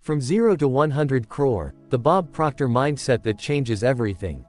From 0 to 100 crore, the Bob Proctor mindset that changes everything.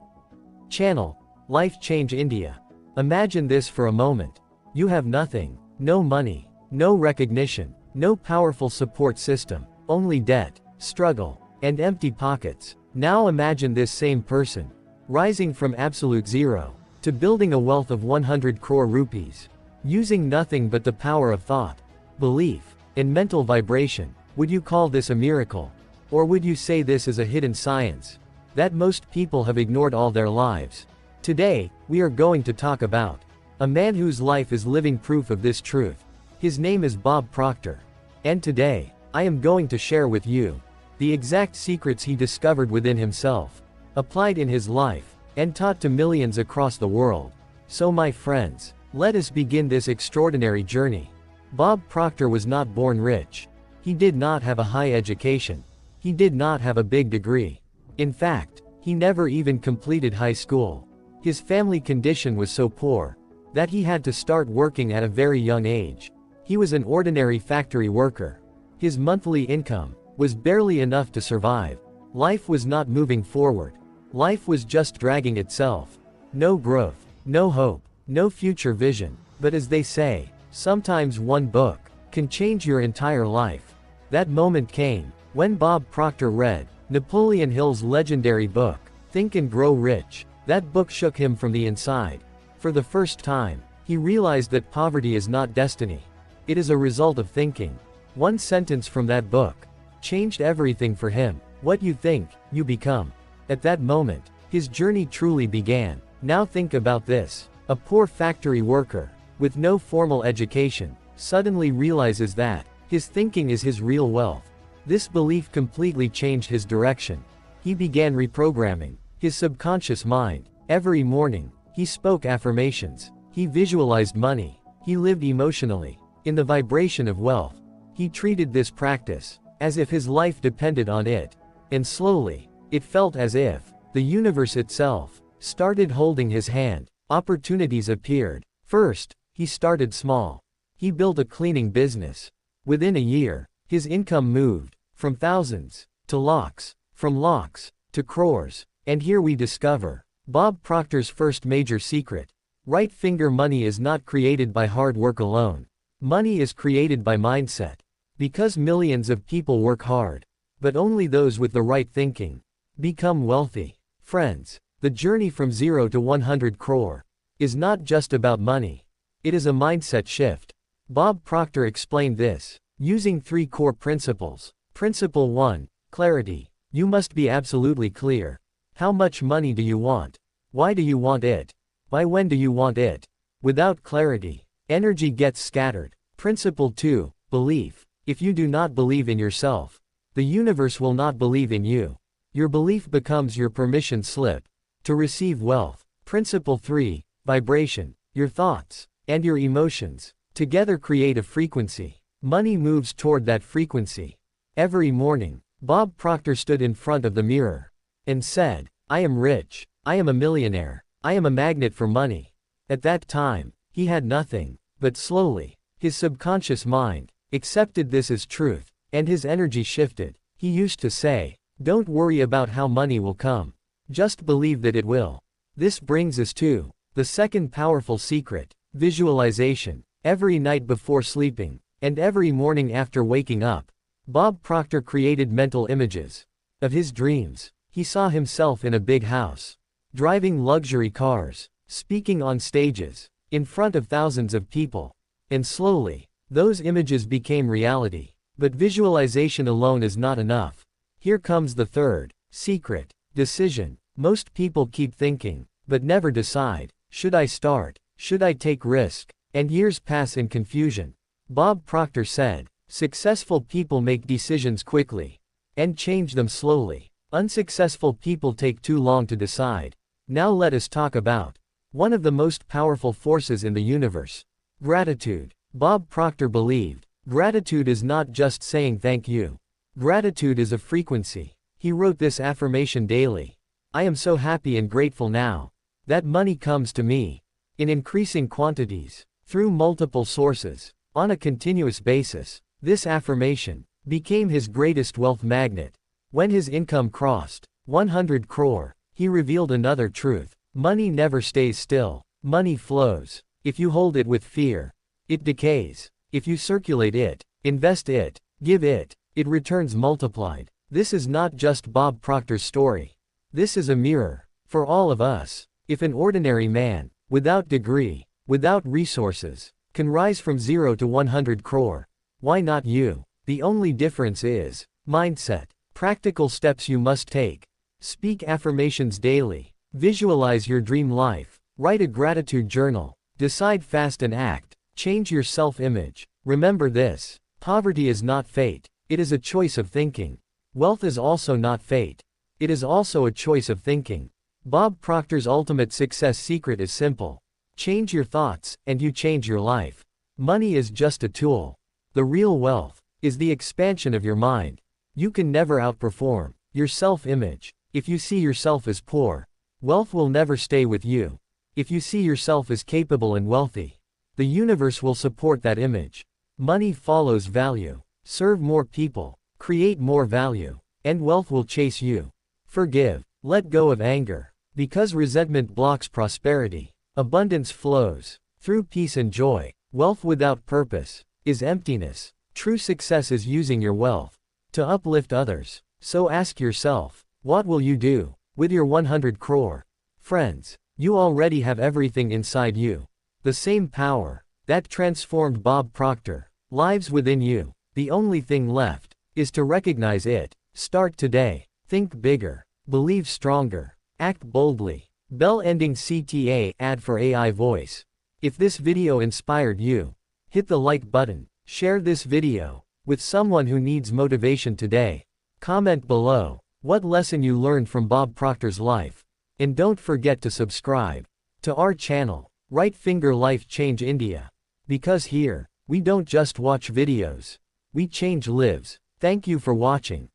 Channel, Life Change India. Imagine this for a moment. You have nothing, no money, no recognition, no powerful support system, only debt, struggle, and empty pockets. Now imagine this same person, rising from absolute zero, to building a wealth of 100 crore rupees, using nothing but the power of thought, belief, and mental vibration. Would you call this a miracle? Or would you say this is a hidden science that most people have ignored all their lives? Today, we are going to talk about a man whose life is living proof of this truth. His name is Bob Proctor. And today, I am going to share with you the exact secrets he discovered within himself, applied in his life, and taught to millions across the world. So my friends, let us begin this extraordinary journey. Bob Proctor was not born rich. He did not have a high education. He did not have a big degree. In fact, he never even completed high school. His family condition was so poor that he had to start working at a very young age. He was an ordinary factory worker. His monthly income was barely enough to survive. Life was not moving forward. Life was just dragging itself. No growth, no hope, no future vision. But as they say, sometimes one book can change your entire life. That moment came when Bob Proctor read Napoleon Hill's legendary book, Think and Grow Rich. That book shook him from the inside. For the first time, he realized that poverty is not destiny. It is a result of thinking. One sentence from that book changed everything for him. What you think, you become. At that moment, his journey truly began. Now think about this. A poor factory worker, with no formal education, suddenly realizes that his thinking is his real wealth. This belief completely changed his direction. He began reprogramming his subconscious mind. Every morning, he spoke affirmations. He visualized money. He lived emotionally in the vibration of wealth. He treated this practice as if his life depended on it. And slowly, it felt as if the universe itself started holding his hand. Opportunities appeared. First, he started small. He built a cleaning business. Within a year, his income moved from thousands to lakhs, from lakhs to crores. And here we discover Bob Proctor's first major secret. Right finger money is not created by hard work alone. Money is created by mindset. Because millions of people work hard, but only those with the right thinking become wealthy. Friends, the journey from 0 to 100 crore is not just about money. It is a mindset shift. Bob Proctor explained this using 3 core principles. Principle 1, clarity. You must be absolutely clear. How much money do you want? Why do you want it? By when do you want it? Without clarity, energy gets scattered. Principle 2, belief. If you do not believe in yourself, the universe will not believe in you. Your belief becomes your permission slip to receive wealth. Principle 3, vibration. Your thoughts and your emotions together create a frequency. Money moves toward that frequency. Every morning, Bob Proctor stood in front of the mirror and said, I am rich. I am a millionaire. I am a magnet for money. At that time, he had nothing, but slowly, his subconscious mind accepted this as truth, and his energy shifted. He used to say, don't worry about how money will come. Just believe that it will. This brings us to the second powerful secret, visualization. Every night before sleeping, and every morning after waking up, Bob Proctor created mental images of his dreams. He saw himself in a big house, driving luxury cars, speaking on stages, in front of thousands of people. And slowly, those images became reality. But visualization alone is not enough. Here comes the third secret, decision. Most people keep thinking, but never decide. Should I start? Should I take risk? And years pass in confusion. Bob Proctor said, successful people make decisions quickly and change them slowly. Unsuccessful people take too long to decide. Now let us talk about one of the most powerful forces in the universe, gratitude. Bob Proctor believed gratitude is not just saying thank you. Gratitude is a frequency. He wrote this affirmation daily. I am so happy and grateful now that money comes to me in increasing quantities, through multiple sources, on a continuous basis. This affirmation became his greatest wealth magnet. When his income crossed 100 crore, he revealed another truth. Money never stays still. Money flows. If you hold it with fear, it decays. If you circulate it, invest it, give it, it returns multiplied. This is not just Bob Proctor's story. This is a mirror for all of us. If an ordinary man, without degree, without resources, can rise from 0 to 100 crore, why not you? The only difference is mindset. Practical steps you must take. Speak affirmations daily. Visualize your dream life. Write a gratitude journal. Decide fast and act. Change your self-image. Remember this: poverty is not fate. It is a choice of thinking. Wealth is also not fate. It is also a choice of thinking. Bob Proctor's ultimate success secret is simple. Change your thoughts, and you change your life. Money is just a tool. The real wealth is the expansion of your mind. You can never outperform your self-image. If you see yourself as poor, wealth will never stay with you. If you see yourself as capable and wealthy, the universe will support that image. Money follows value. Serve more people, create more value, and wealth will chase you. Forgive. Let go of anger, because resentment blocks prosperity. Abundance flows through peace and joy. Wealth without purpose is emptiness. True success is using your wealth to uplift others. So ask yourself, what will you do with your 100 crore? Friends, you already have everything inside you. The same power that transformed Bob Proctor lives within you. The only thing left is to recognize it. Start today. Think bigger. Believe stronger. Act boldly. Bell ending CTA ad for AI voice. If this video inspired you, hit the like button. Share this video with someone who needs motivation today. Comment below what lesson you learned from Bob Proctor's life. And don't forget to subscribe to our channel, Right Finger Life Change India. Because here, we don't just watch videos, we change lives. Thank you for watching.